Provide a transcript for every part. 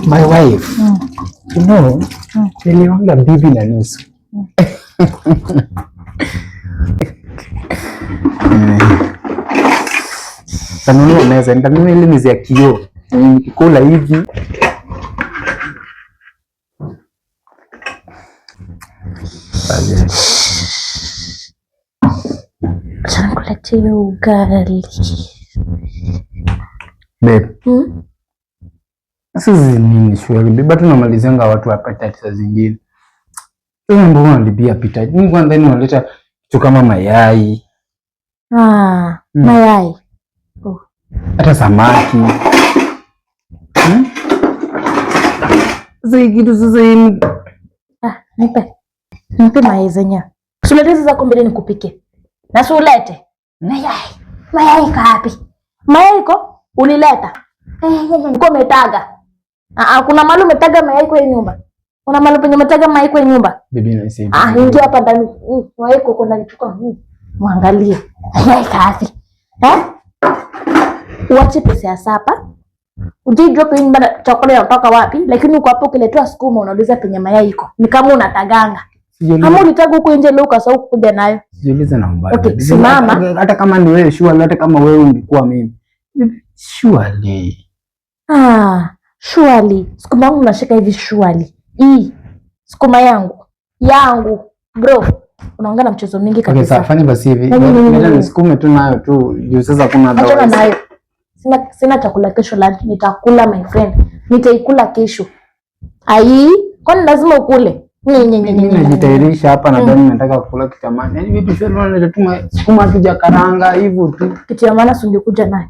My wife. You know, niliwanga bibi na nusu. Tanunua meza, nitanunua ile meza ya kioo. Nikikula hivi. Chakula ugali. Babe. Sisi nini shwari? Bibi tunamalizanga watu appetite saa zingine. Wewe mbona unalipia appetite? Mimi kwanza unaleta kitu kama mayai. Mayai. Hata samaki. Zai kitu sasa hivi. Nipe mayai zenyewe. Sulete zako mbele nikupike. Na sulete. Mayai kapi. Mayai ko unileta. Niko umetaga. Kuna mahali umetaga mayai kwa nyumba. Kuna mahali penye umetaga mayai kwa nyumba. Bibi na sisi. Ingia hapa ndani. Mayai kwa ndani chukua. Muangalie. Mayai kapi. Uache pesa ya sapa. Ujijua kwa nyumba chakula yanatoka wapi, lakini uko hapo ukiletea sukuma unauliza penye mayai iko. Ni kama unataganga. Kama ulitaga huko nje leo ukasahau kuja nayo. Sijiulize na mbaya. Okay, simama. Hata kama ni wewe surely, hata kama wewe ungekuwa mimi. Surely. Surely. Sukuma yangu unashika hivi surely. Sukuma yangu. Bro. Unaongea na mchezo mingi kabisa. Okay, sasa fanya basi hivi. Nenda nisukume tu nayo tu. Juu sasa kuna dawa. Acha nayo. Sina chakula kesho lunch, nitakula my friend. Nitaikula kesho. Kwani lazima ukule? Najitayarisha hapa na ndani nataka kukula kitu amani. Yaani vipi sasa unaleta tu sukuma tuja karanga hivyo tu. Kitu ya maana singekuja naye.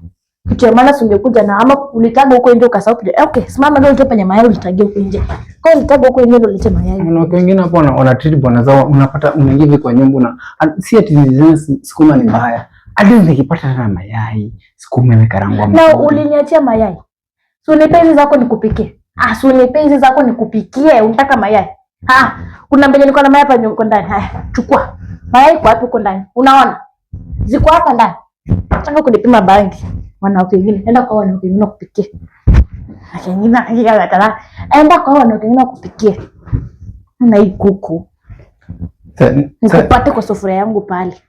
Ama ulitaga huko nje ukasahau kuja. Okay, simama ndio utope nyama yao ulitagia huko nje. Kwa hiyo ulitaga huko nje ndio ulete mayai. Kuna watu wengine hapo wana treat bwana zao, unapata unaingia hivi kwa nyumba na si ati sukuma ni mbaya. Hadi nikipata na mayai, sukuma imekarangwa. Na uliniachia mayai. Si unipe hizi zako nikupikie. Si unipe hizi zako nikupikie, unataka mayai. Kuna mbele niko na mayai hapa huko ndani. Haya, chukua. Mayai kwa hapo huko ndani. Unaona? Ziko hapa ndani. Nataka kunipima bangi. Wanawake wengine, enda kwa wanawake wengine kupikia. Enda kwa wanawake wengine kupikia. Na hii kuku. Nikupate kwa sufuria yangu pale.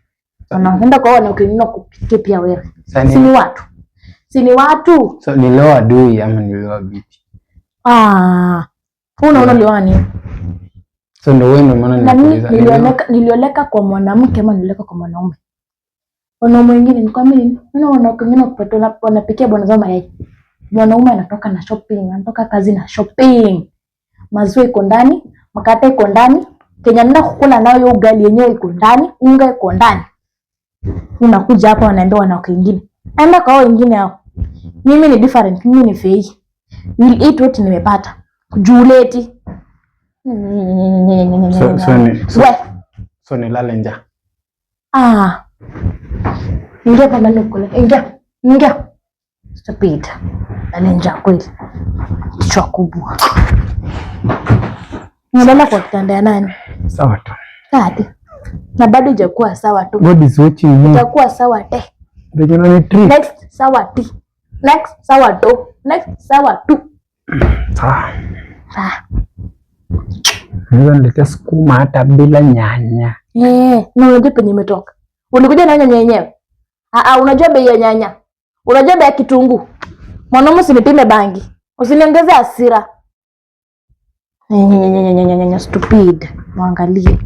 Unaenda kwa wanawake wengine kupikia pia wewe. Si ni watu. So niloa adui ama niloa vipi? Unaona niloa nini? So ndio wewe ndio maana nilioleka kwa mwanamke ama nilioleka kwa mwanaume? Wanaume wengine ni kwa mimi, wanawake wengine kupata wanapikia bwana zao mayai. Mwanaume anatoka na shopping, anatoka kazi na shopping. Maziwa iko ndani, makate iko ndani, Kenya nenda kukula nayo ugali yenyewe iko ndani, unga iko ndani. Unakuja hapa wanaambia wanawake wengine. Enda kwa wengine hao. Mimi ni mimi ni fei. Will eat what nimepata. Juleti. So nilale njaa. Ingia kwa ndani kule. Ingia. Stupid. Lale njaa kweli. Kichwa kubwa. Unalala kwa kitanda ya nani? Sawa tu. Kati. Na bado hujakuwa sawa tu. God is watching you. Utakuwa sawa te. Next sawa ti. Next sawa tu. Next sawa tu. Nileta sukuma hata bila nyanya. Na unajua penye imetoka. Ulikuja na nyanya yenyewe. Unajua bei ya nyanya. Unajua bei ya kitunguu. Mwanaume usinipime bangi. Usiniongeze hasira. Stupid. Muangalie.